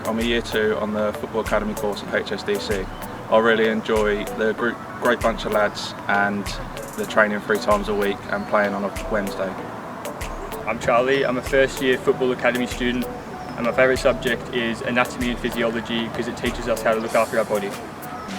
I'm a year 2 on the Football Academy course at HSDC. I really enjoy the great bunch of lads and the training 3 times a week and playing on a Wednesday. I'm Charlie, I'm a first year Football Academy student and my favourite subject is anatomy and physiology because it teaches us how to look after our body.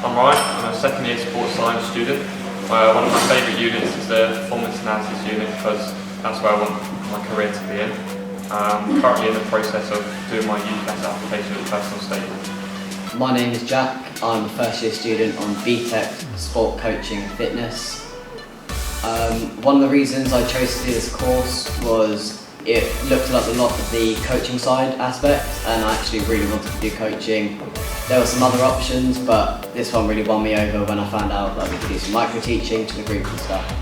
I'm Ryan, I'm a second year sports science student. One of my favourite units is the performance analysis unit because that's where I want my career to be in. I'm currently in the process of doing my UCAS application with personal statement. My name is Jack, I'm a first year student on BTEC Sport Coaching and Fitness. One of the reasons I chose to do this course was it looked at a lot of the coaching side aspect and I actually really wanted to do coaching. There were some other options but this one really won me over when I found out that we could do some micro teaching to the group and stuff.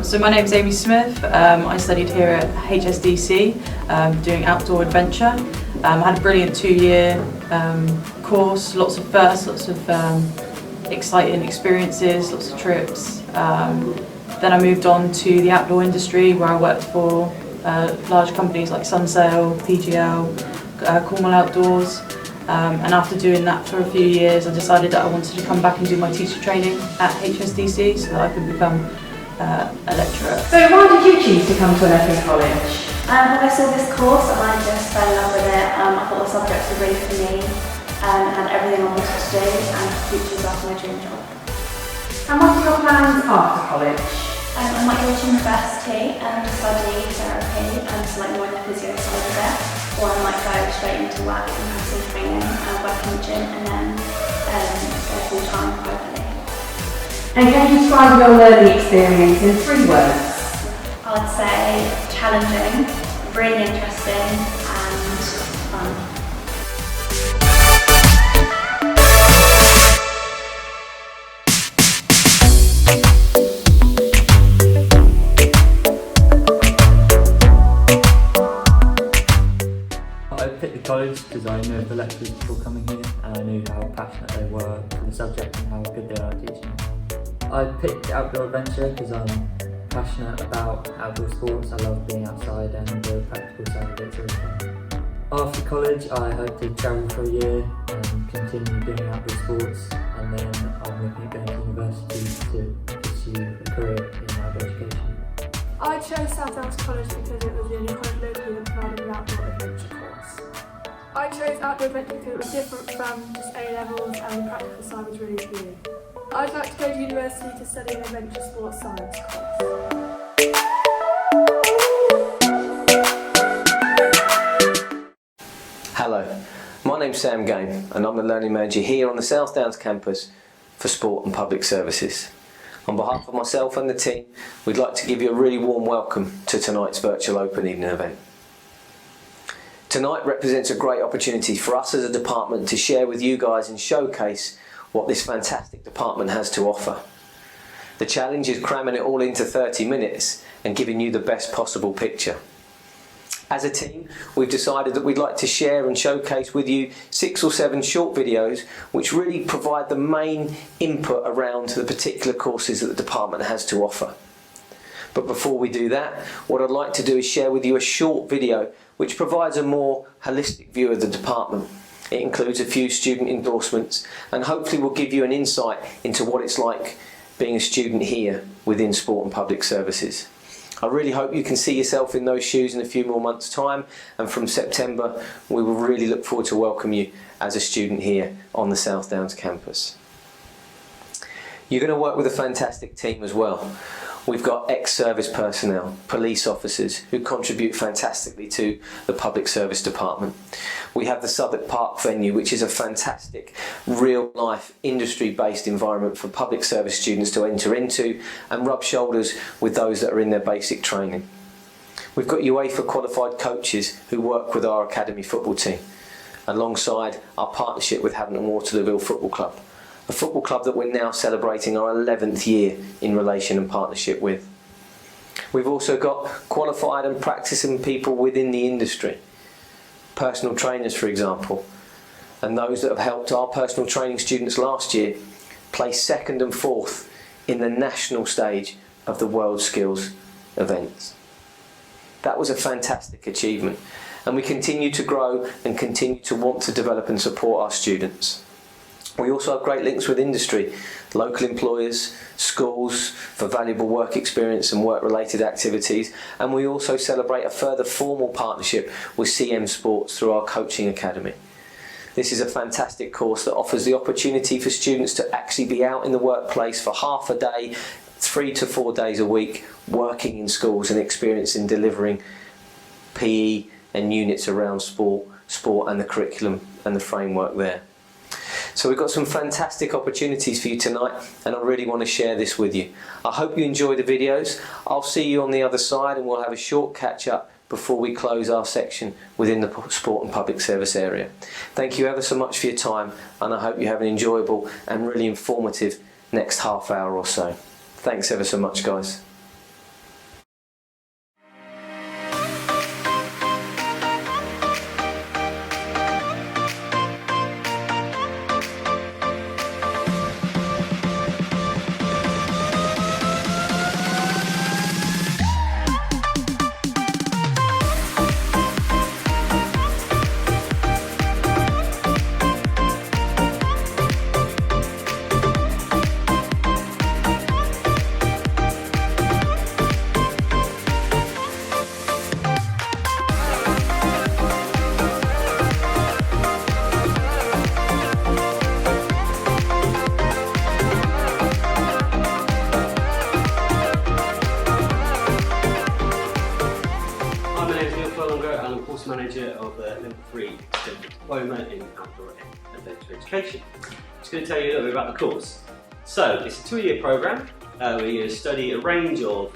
So my name is Amy Smith. I studied here at HSDC doing outdoor adventure. I had a brilliant 2-year course, lots of firsts, lots of exciting experiences, lots of trips. Then I moved on to the outdoor industry where I worked for large companies like Sunsail, PGL, Cornwall Outdoors. And after doing that for a few years I decided that I wanted to come back and do my teacher training at HSDC so that I could become a lecturer. So why did you choose to come to Electoral College? When I saw this course I just fell in love with it. I thought the subjects were really for me and had everything I wanted to do and the future was after my dream job. And what are your plans after college? I might go to university and study therapy and like more in the physio side of it, or I might go straight into work and have some training and work in the gym and then go full time privately. And can you describe your learning experience in 3 words? I would say challenging, really interesting and fun. I picked the college because I knew the lecturers before coming here and I knew how passionate they were for the subject and how good they are at teaching. I picked outdoor adventure because I'm passionate about outdoor sports. I love being outside and the practical side of it's really fun. After college I hope to travel for a year and continue doing outdoor sports and then I'm looking at going to university to pursue a career in outdoor education. I chose South Downs College because it was the only college locally that provided an outdoor adventure course. I chose outdoor adventure because it was different from just A-levels and the practical side was really appealing. I'd like to go to university to study an adventure sports science course. Hello, my name's Sam Game and I'm the Learning Manager here on the South Downs campus for Sport and Public Services. On behalf of myself and the team, we'd like to give you a really warm welcome to tonight's virtual open evening event. Tonight represents a great opportunity for us as a department to share with you guys and showcase what this fantastic department has to offer. The challenge is cramming it all into 30 minutes and giving you the best possible picture. As a team, we've decided that we'd like to share and showcase with you 6 or 7 short videos which really provide the main input around the particular courses that the department has to offer. But before we do that, what I'd like to do is share with you a short video which provides a more holistic view of the department. It includes a few student endorsements and hopefully will give you an insight into what it's like being a student here within Sport and Public Services. I really hope you can see yourself in those shoes in a few more months' time, and from September we will really look forward to welcome you as a student here on the South Downs campus. You're going to work with a fantastic team as well. We've got ex-service personnel, police officers who contribute fantastically to the public service department. We have the Southwark Park venue, which is a fantastic real-life industry-based environment for public service students to enter into and rub shoulders with those that are in their basic training. We've got UEFA qualified coaches who work with our academy football team, alongside our partnership with Haddon and Waterlooville Football Club. a football club that we're now celebrating our 11th year in relation and partnership with. We've also got qualified and practicing people within the industry, personal trainers for example, and those that have helped our personal training students last year place 2nd and 4th in the national stage of the World Skills events. That was a fantastic achievement, and we continue to grow and continue to want to develop and support our students. We also have great links with industry, local employers, schools for valuable work experience and work related activities, and we also celebrate a further formal partnership with CM Sports through our coaching academy. This is a fantastic course that offers the opportunity for students to actually be out in the workplace for half a day, 3 to 4 days a week, working in schools and experiencing delivering PE and units around sport and the curriculum and the framework there. So we've got some fantastic opportunities for you tonight, and I really want to share this with you. I hope you enjoy the videos. I'll see you on the other side, and we'll have a short catch up before we close our section within the sport and public service area. Thank you ever so much for your time, and I hope you have an enjoyable and really informative next half hour or so. Thanks ever so much, guys. Manager of the Level 3 Diploma in Outdoor Adventure Education. I'm just going to tell you a little bit about the course. So it's a 2-year program. We're going to study a range of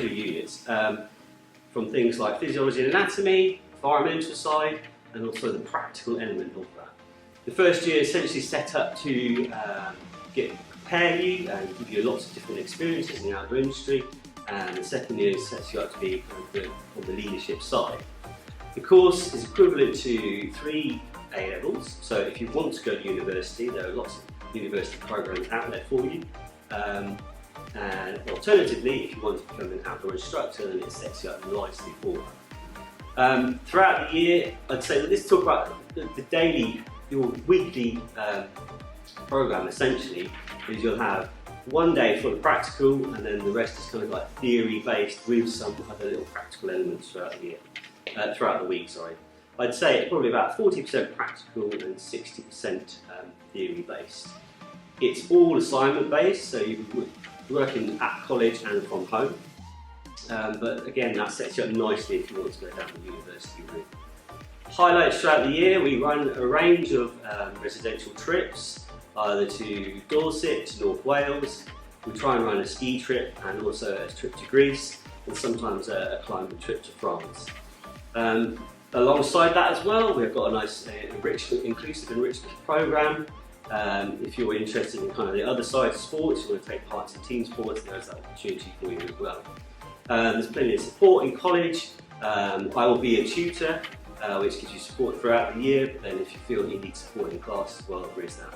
units from things like physiology and anatomy, environmental side, and also the practical element of that. The first year is essentially set up to prepare you and give you lots of different experiences in the outdoor industry. And the second year sets you up to be on the leadership side. The course is equivalent to 3 A levels, so if you want to go to university, there are lots of university programs out there for you. And alternatively, if you want to become an outdoor instructor, then it sets you up nicely for that. Throughout the year, I'd say that let's talk about your weekly program essentially, is you'll have 1 day for the practical, and then the rest is kind of like theory based with some other little practical elements throughout the year, throughout the week. Sorry, I'd say it's probably about 40% practical and 60% theory based. It's all assignment based, so you're working at college and from home. But again, that sets you up nicely if you want to go down the university route. Highlights throughout the year: we run a range of residential trips, either to Dorset, to North Wales. We try and run a ski trip and also a trip to Greece, and sometimes a climbing trip to France. Alongside that as well, we've got a nice inclusive enrichment program. If you're interested in kind of the other side of sports, you want to take part in team sports, there's that opportunity for you as well. There's plenty of support in college. I will be a tutor, which gives you support throughout the year, but then if you feel you need support in class as well, there is that.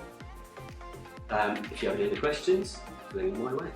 If you have any other questions, bring them my way.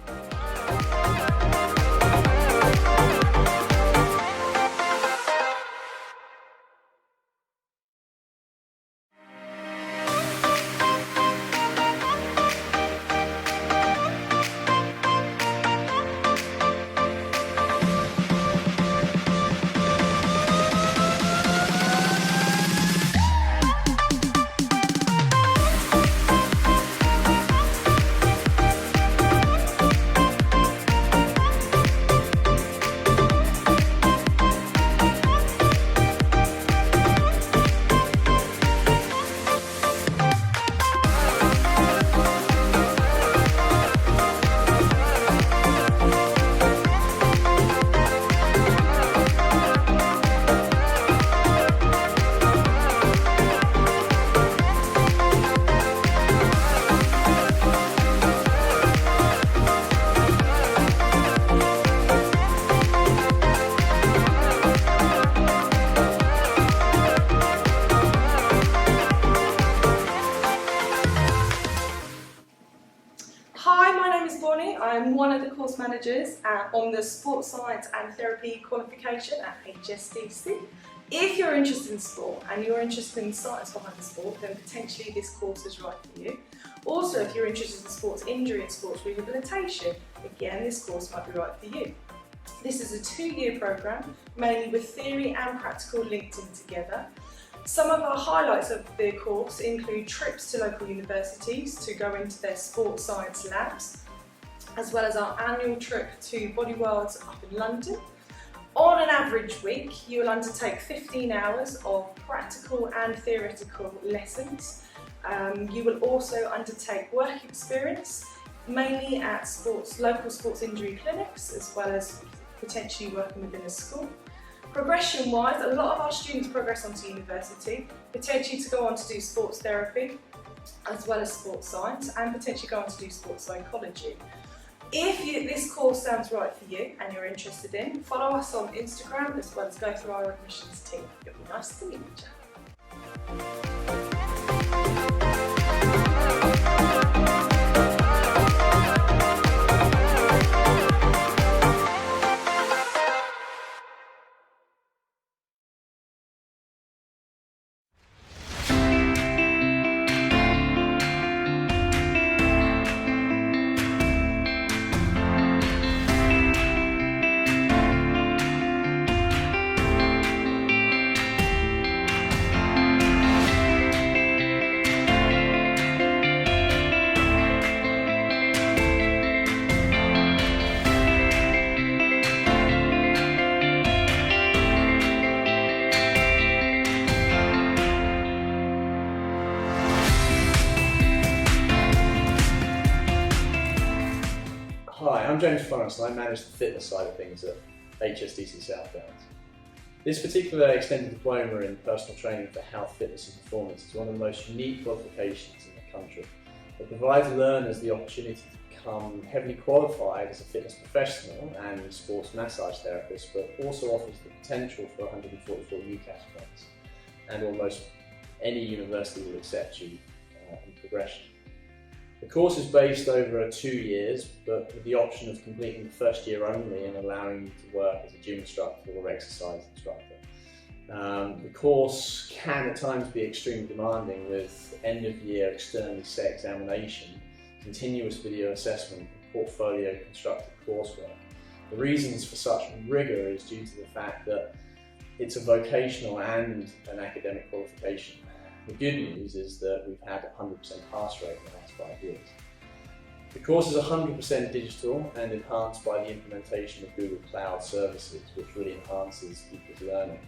course managers on the Sports Science and Therapy qualification at HSDC. If you're interested in sport and you're interested in the science behind the sport, then potentially this course is right for you. Also, if you're interested in sports injury and sports rehabilitation, again, this course might be right for you. This is a 2-year programme, mainly with theory and practical linked in together. Some of our highlights of the course include trips to local universities to go into their sports science labs, as well as our annual trip to Body Worlds up in London. On an average week, you will undertake 15 hours of practical and theoretical lessons. You will also undertake work experience, mainly at local sports injury clinics, as well as potentially working within a school. Progression-wise, a lot of our students progress onto university, potentially to go on to do sports therapy, as well as sports science, and potentially go on to do sports psychology. If this course sounds right for you and you're interested in, follow us on Instagram as well as go through our admissions team. It'll be nice to meet you. Hi, I'm James Florence and I manage the fitness side of things at HSDC South Downs. This particular extended diploma in personal training for health, fitness and performance is one of the most unique qualifications in the country. It provides learners the opportunity to become heavily qualified as a fitness professional and sports massage therapist, but also offers the potential for 144 UCAS points, and almost any university will accept you in progression. The course is based over 2 years, but with the option of completing the first year only and allowing you to work as a gym instructor or exercise instructor. The course can at times be extremely demanding, with end-of-year externally set examination, continuous video assessment, and portfolio constructed coursework. The reasons for such rigour is due to the fact that it's a vocational and an academic qualification. The good news is that we've had a 100% pass rate in the last 5 years. The course is 100% digital and enhanced by the implementation of Google Cloud services, which really enhances people's learning.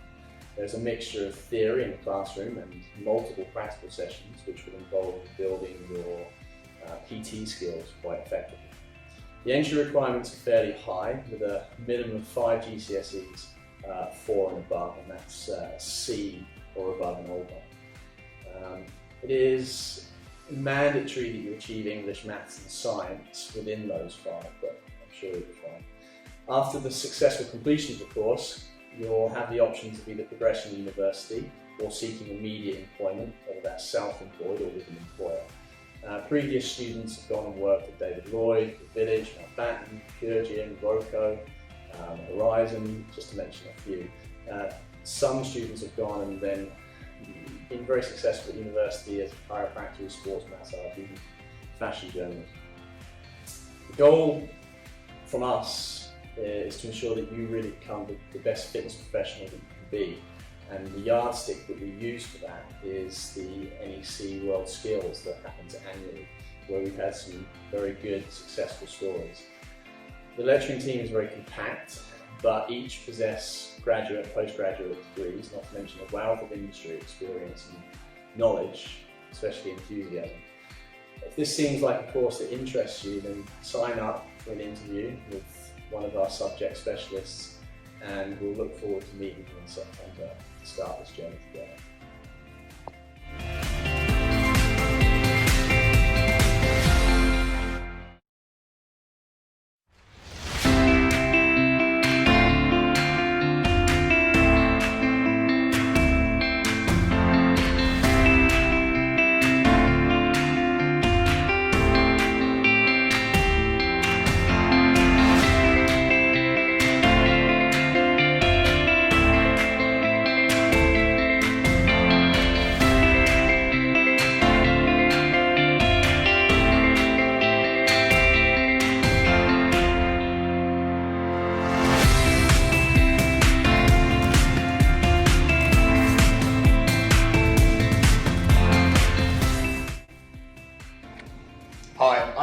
There's a mixture of theory in the classroom and multiple practical sessions, which will involve building your PT skills quite effectively. The entry requirements are fairly high, with a minimum of 5 GCSEs, 4 and above, and that's C or above and over. It is mandatory that you achieve English, Maths and Science within those 5, but I'm sure you'll be fine. After the successful completion of the course, you'll have the option to either progress in university or seeking immediate employment, whether that's self-employed or with an employer. Previous students have gone and worked at David Lloyd, The Village, Mountbatten, Pure Gym, Roco, Horizon, just to mention a few. Some students have gone and then been very successful at university as a chiropractor, sports massage, even fashion journalist. The goal from us is to ensure that you really become the best fitness professional that you can be. And the yardstick that we use for that is the NEC World Skills that happens annually, where we've had some very good, successful stories. The lecturing team is very compact, but each possess graduate and postgraduate degrees, not to mention a wealth of industry experience and knowledge, especially enthusiasm. If this seems like a course that interests you, then sign up for an interview with one of our subject specialists, and we'll look forward to meeting you in September to start this journey together.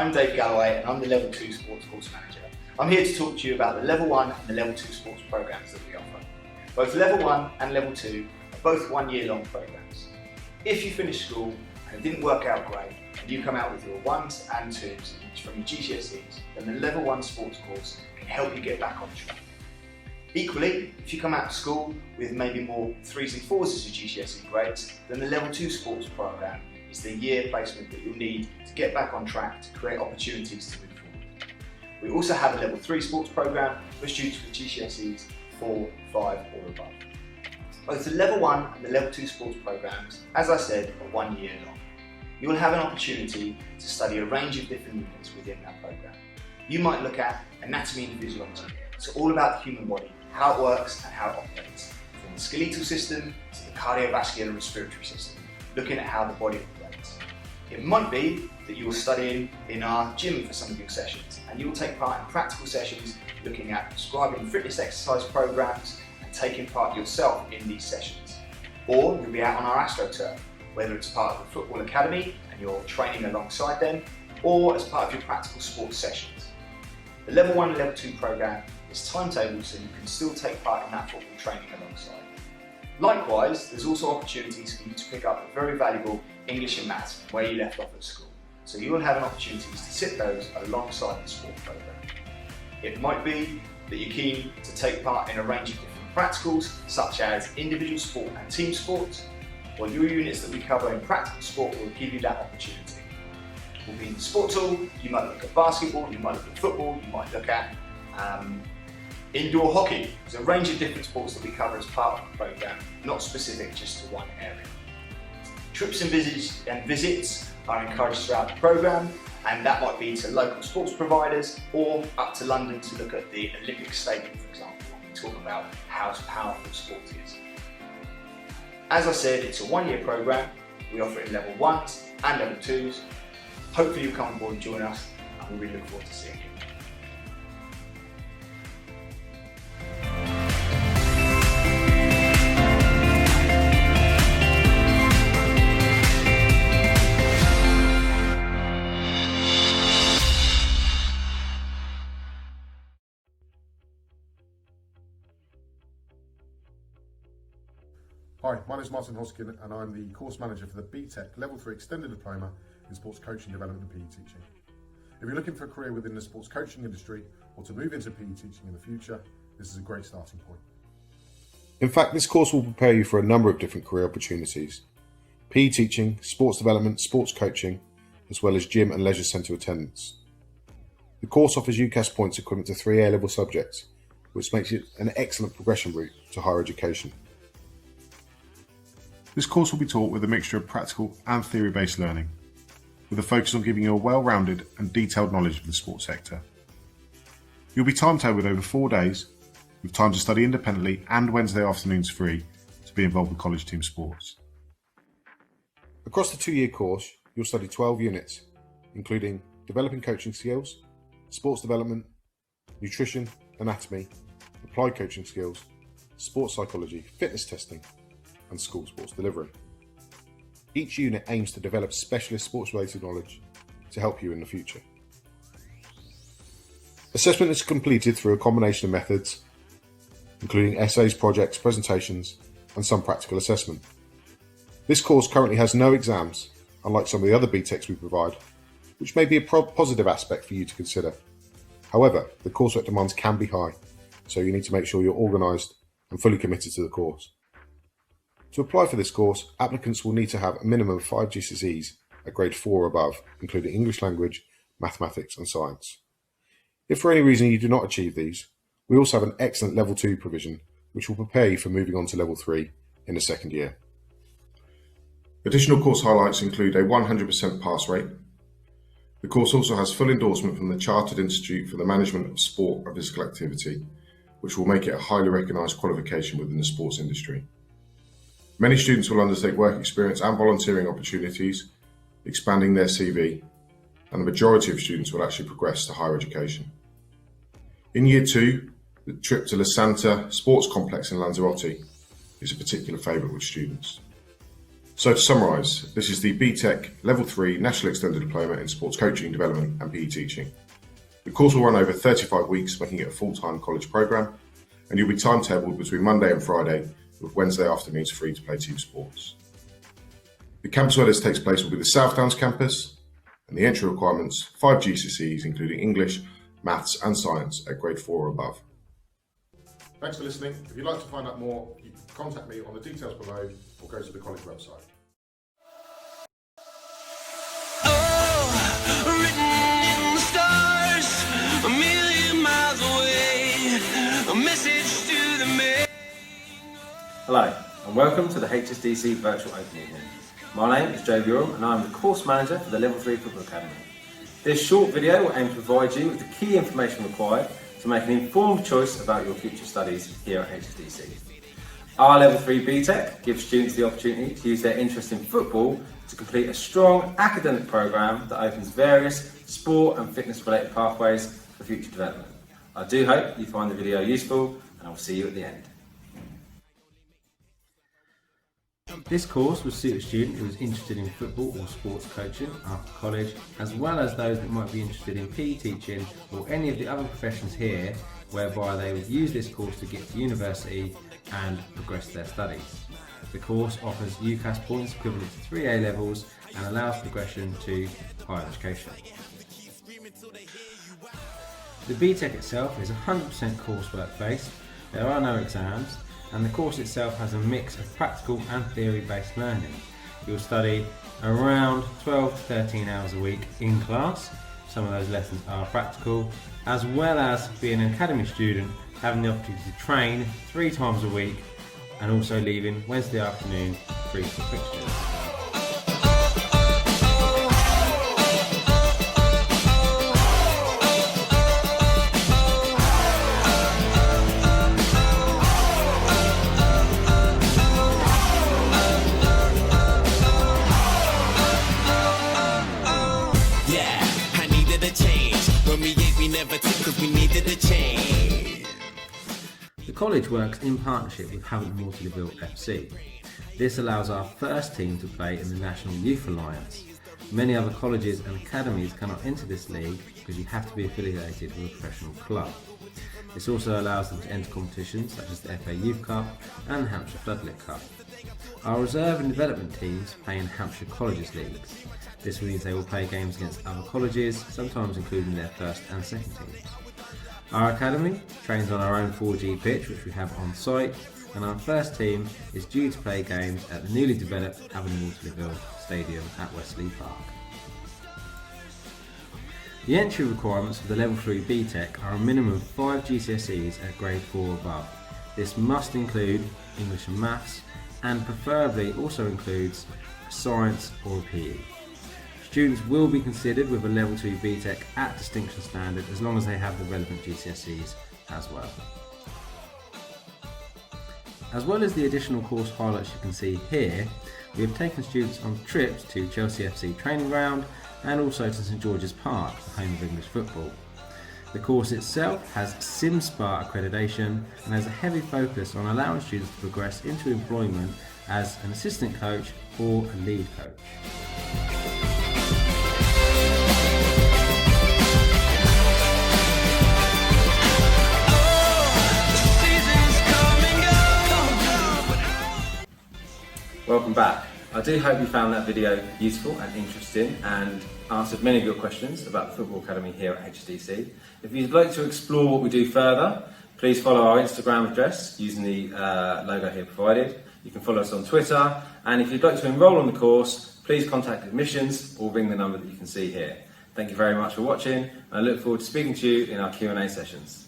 I'm Dave Galloway and I'm the Level 2 Sports Course Manager. I'm here to talk to you about the Level 1 and the Level 2 sports programmes that we offer. Both Level 1 and Level 2 are both 1 year long programmes. If you finish school and it didn't work out great and you come out with your 1s and 2s from your GCSEs, then the Level 1 sports course can help you get back on track. Equally, if you come out of school with maybe more 3s and 4s as your GCSE grades, then the Level 2 sports programme is the year placement that you'll need to get back on track to create opportunities to move forward. We also have a Level 3 sports programme for students with GCSEs 4, 5 or above. Both the Level 1 and the Level 2 sports programmes, as I said, are 1 year long. You will have an opportunity to study a range of different units within that programme. You might look at anatomy and physiology, so all about the human body, how it works and how it operates, from the skeletal system to the cardiovascular and respiratory system, looking at how the body operates. It might be that you are studying in our gym for some of your sessions, and you will take part in practical sessions looking at prescribing fitness exercise programs and taking part yourself in these sessions. Or you'll be out on our AstroTurf, whether it's part of the football academy and you're training alongside them, or as part of your practical sports sessions. The Level 1 and Level 2 programme is timetabled so you can still take part in that football training alongside. Likewise, there's also opportunities for you to pick up a very valuable English and Maths from where you left off at school. So you will have an opportunity to sit those alongside the sport programme. It might be that you're keen to take part in a range of different practicals, such as individual sport and team sports, or your units that we cover in practical sport will give you that opportunity. We'll be in the sports hall, you might look at basketball, you might look at football, you might look at indoor hockey. There's a range of different sports that we cover as part of the programme, not specific just to one area. Trips and visits are encouraged throughout the programme, and that might be to local sports providers or up to London to look at the Olympic Stadium, for example, when we talk about how powerful sport is. As I said, it's a 1 year programme. We offer it in Level 1s and Level 2s. Hopefully you'll come on board and join us, and we really look forward to seeing you. Hi, my name is Martin Hoskin and I'm the course manager for the BTEC Level 3 Extended Diploma in Sports Coaching, Development and PE Teaching. If you're looking for a career within the sports coaching industry or to move into PE teaching in the future, this is a great starting point. In fact, this course will prepare you for a number of different career opportunities: PE teaching, sports development, sports coaching, as well as gym and leisure centre attendance. The course offers UCAS points equivalent to 3 A-level subjects, which makes it an excellent progression route to higher education. This course will be taught with a mixture of practical and theory-based learning, with a focus on giving you a well-rounded and detailed knowledge of the sports sector. You'll be timetabled with over 4 days, with time to study independently and Wednesday afternoons free to be involved with college team sports. Across the 2-year course, you'll study 12 units, including developing coaching skills, sports development, nutrition, anatomy, applied coaching skills, sports psychology, fitness testing, and school sports delivery. Each unit aims to develop specialist sports-related knowledge to help you in the future. Assessment is completed through a combination of methods, including essays, projects, presentations, and some practical assessment. This course currently has no exams, unlike some of the other BTECs we provide, which may be a positive aspect for you to consider. However, the coursework demands can be high, so you need to make sure you're organised and fully committed to the course. To apply for this course, applicants will need to have a minimum of 5 GCSEs at grade 4 or above, including English language, mathematics and science. If for any reason you do not achieve these, we also have an excellent Level 2 provision, which will prepare you for moving on to Level 3 in the second year. Additional course highlights include a 100% pass rate. The course also has full endorsement from the Chartered Institute for the Management of Sport and Physical Activity, which will make it a highly recognised qualification within the sports industry. Many students will undertake work experience and volunteering opportunities, expanding their CV, and the majority of students will actually progress to higher education. In Year 2, the trip to La Santa Sports Complex in Lanzarote is a particular favourite with students. So to summarise, this is the BTEC Level 3 National Extended Diploma in Sports Coaching, Development and PE Teaching. The course will run over 35 weeks, making it a full-time college programme, and you'll be timetabled between Monday and Friday, with Wednesday afternoons free to play team sports. The campus where this takes place will be the South Downs campus, and the entry requirements, 5 GCSEs including English, Maths and Science at grade 4 or above. Thanks for listening. If you'd like to find out more, you can contact me on the details below or go to the college website. Hello and welcome to the HSDC virtual open evening. My name is Joe Buram and I'm the course manager for the Level 3 Football Academy. This short video will aim to provide you with the key information required to make an informed choice about your future studies here at HSDC. Our Level 3 BTEC gives students the opportunity to use their interest in football to complete a strong academic programme that opens various sport and fitness related pathways for future development. I do hope you find the video useful and I'll see you at the end. This course will suit a student who is interested in football or sports coaching after college, as well as those that might be interested in PE teaching or any of the other professions here, whereby they would use this course to get to university and progress their studies. The course offers UCAS points equivalent to 3 A levels and allows progression to higher education. The BTEC itself is 100% coursework based, there are no exams, and the course itself has a mix of practical and theory-based learning. You'll study around 12 to 13 hours a week in class. Some of those lessons are practical, as well as being an academy student, having the opportunity to train 3 times a week and also leaving Wednesday afternoon free for fixtures. The college works in partnership with Haven't Waterloo FC. This allows our first team to play in the National Youth Alliance. Many other colleges and academies cannot enter this league because you have to be affiliated with a professional club. This also allows them to enter competitions such as the FA Youth Cup and the Hampshire Floodlit Cup. Our reserve and development teams play in Hampshire Colleges Leagues. This means they will play games against other colleges, sometimes including their first and second teams. Our academy trains on our own 4G pitch, which we have on site, and our first team is due to play games at the newly developed Haven't Waterloo Stadium at Westley Park. The entry requirements for the Level 3 BTEC are a minimum of 5 GCSEs at grade 4 or above. This must include English and Maths, and preferably also includes Science or PE. Students will be considered with a Level 2 BTEC at distinction standard as long as they have the relevant GCSEs as well. As well as the additional course highlights you can see here, we have taken students on trips to Chelsea FC training ground and also to St George's Park, the home of English football. The course itself has SimSpa accreditation and has a heavy focus on allowing students to progress into employment as an assistant coach or a lead coach. Welcome back. I do hope you found that video useful and interesting and answered many of your questions about the Football Academy here at HSDC. If you'd like to explore what we do further, please follow our Instagram address using the logo here provided. You can follow us on Twitter, and if you'd like to enrol on the course, please contact admissions or ring the number that you can see here. Thank you very much for watching, and I look forward to speaking to you in our Q&A sessions.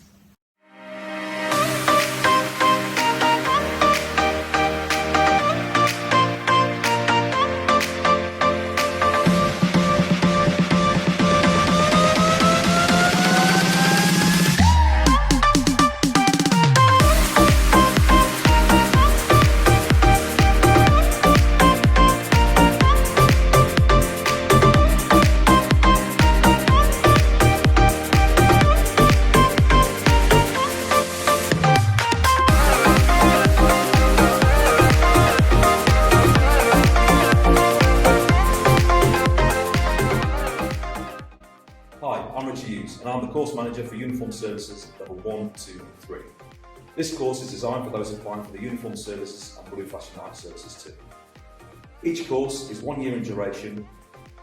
I'm the course manager for Uniform Services Level 1, 2 and 3. This course is designed for those applying for the Uniform Services and Blue Flashing Light Services too. Each course is 1 year in duration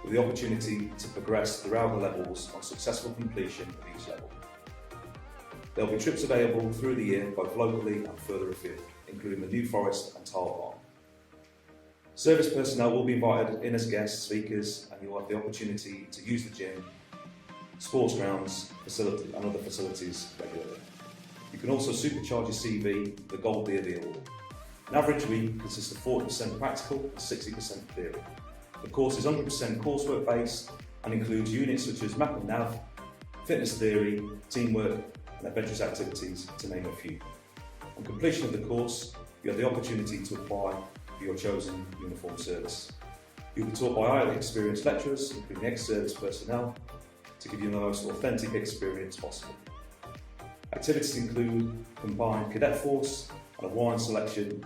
with the opportunity to progress throughout the levels on successful completion of each level. There will be trips available through the year both locally and further afield, including the New Forest and Tile Barn. Service personnel will be invited in as guest speakers and you'll have the opportunity to use the gym, sports grounds, and other facilities regularly. You can also supercharge your CV with the Gold DoD Award. An average week consists of 40% practical and 60% theory. The course is 100% coursework based and includes units such as map and nav, fitness theory, teamwork and adventurous activities, to name a few. On completion of the course, you have the opportunity to apply for your chosen uniform service. You'll be taught by highly experienced lecturers, including ex-service personnel, to give you the most authentic experience possible. Activities include combined cadet force and a wide selection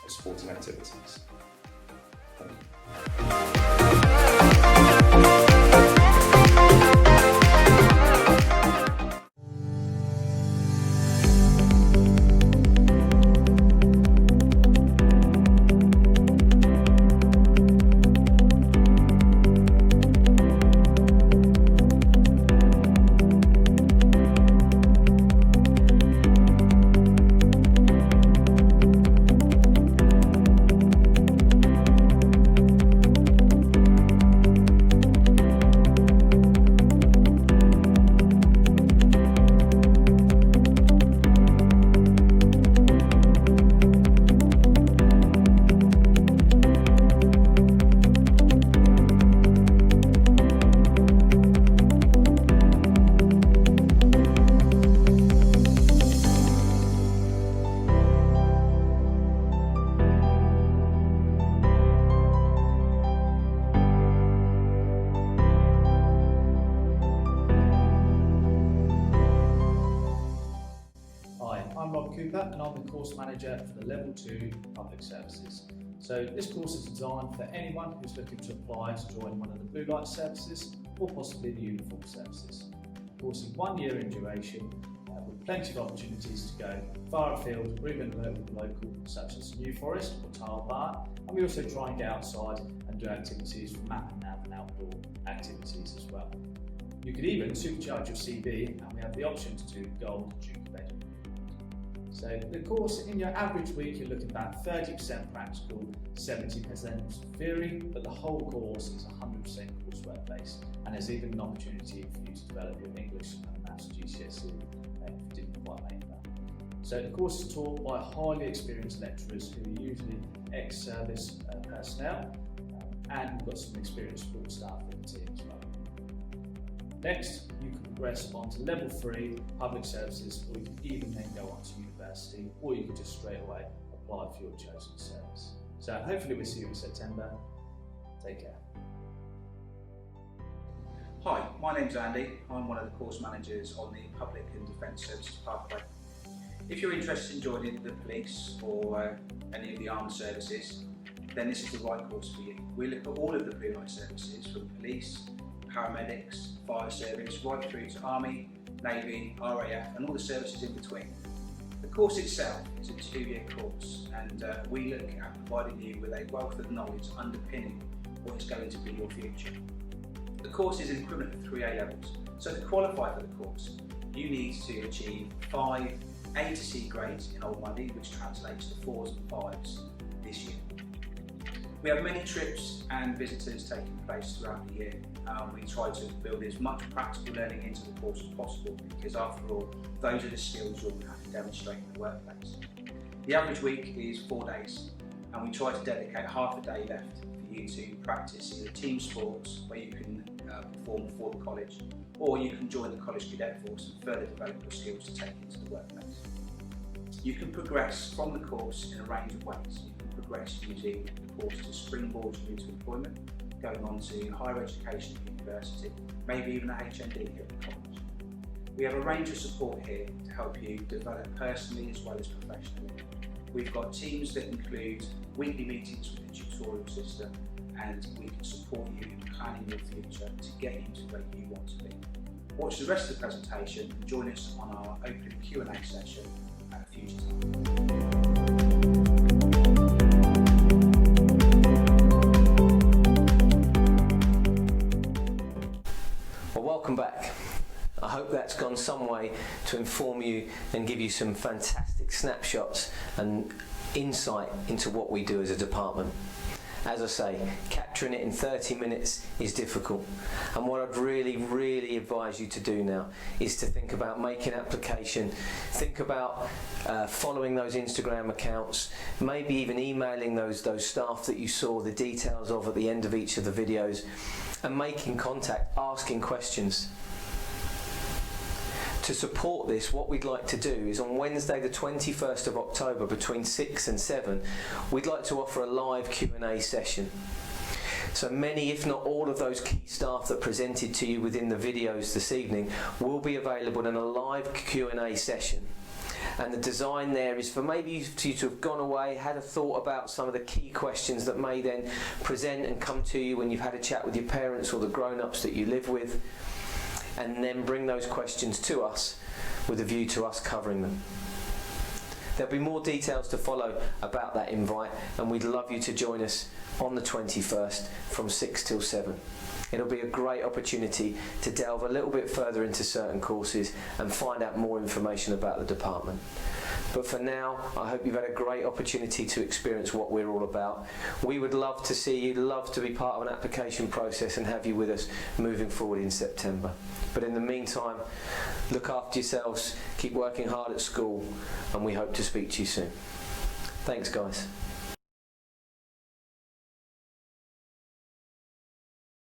of sporting activities. Thank you. Cooper and I'm the course manager for the Level 2 Public Services. So this course is designed for anyone who's looking to apply to join one of the blue light services or possibly the uniform services. The course is 1 year in duration with plenty of opportunities to go far afield or even local, such as New Forest or Tile Barn, and we also try and get outside and do activities for map and nav and outdoor activities as well. You could even supercharge your CV and we have the option to do Gold Duke of Edinburgh. So the course, in your average week, you're looking at 30% practical, 70% theory, but the whole course is 100% coursework based, and there's even an opportunity for you to develop your English and Maths GCSE if you didn't quite make that. So the course is taught by highly experienced lecturers who are usually ex-service personnel, and we've got some experienced support staff in the team as well. Next, you can progress on to Level 3 Public Services, or you can even then go on to university, or you can just straight away apply for your chosen service. So hopefully we'll see you in September. Take care. Hi, my name's Andy. I'm one of the course managers on the Public and Defence Services pathway. If you're interested in joining the police or any of the armed services, then this is the right course for you. We look at all of the blue light services, from police, paramedics, fire service, right through to Army, Navy, RAF and all the services in between. The course itself is a 2-year course, and we look at providing you with a wealth of knowledge underpinning what is going to be your future. The course is equivalent to 3 A-levels, so to qualify for the course you need to achieve 5 A to C grades in Old Money, which translates to 4s and 5s this year. We have many trips and visitors taking place throughout the year. We try to build as much practical learning into the course as possible, because after all, those are the skills you'll have to demonstrate in the workplace. The average week is 4 days, and we try to dedicate half a day left for you to practice either team sports, where you can perform for the college, or you can join the college cadet force and further develop your skills to take into the workplace. You can progress from the course in a range of ways. You can progress using the course to springboard you into employment, going on to higher education at university, maybe even at HND here at the college. We have a range of support here to help you develop personally as well as professionally. We've got teams that include weekly meetings with the tutorial system, and we can support you in planning your future to get you to where you want to be. Watch the rest of the presentation and join us on our open Q&A session at a future time. Well, welcome back. I hope that's gone some way to inform you and give you some fantastic snapshots and insight into what we do as a department. As I say, capturing it in 30 minutes is difficult, and what I'd really advise you to do now is to think about making application, think about following those Instagram accounts, maybe even emailing those staff that you saw the details of at the end of each of the videos, and making contact, asking questions. To support this, what we'd like to do is on Wednesday the 21st of October between 6 and 7, we'd like to offer a live Q&A session. So many, if not all, of those key staff that presented to you within the videos this evening will be available in a live Q&A session. And the design there is for maybe you to have gone away, had a thought about some of the key questions that may then present and come to you when you've had a chat with your parents or the grown-ups that you live with, and then bring those questions to us with a view to us covering them. There'll be more details to follow about that invite, and we'd love you to join us on the 21st from 6 till 7. It'll be a great opportunity to delve a little bit further into certain courses and find out more information about the department. But for now, I hope you've had a great opportunity to experience what we're all about. We would love to see you, love to be part of an application process and have you with us moving forward in September. But in the meantime, look after yourselves, keep working hard at school, and we hope to speak to you soon. Thanks, guys.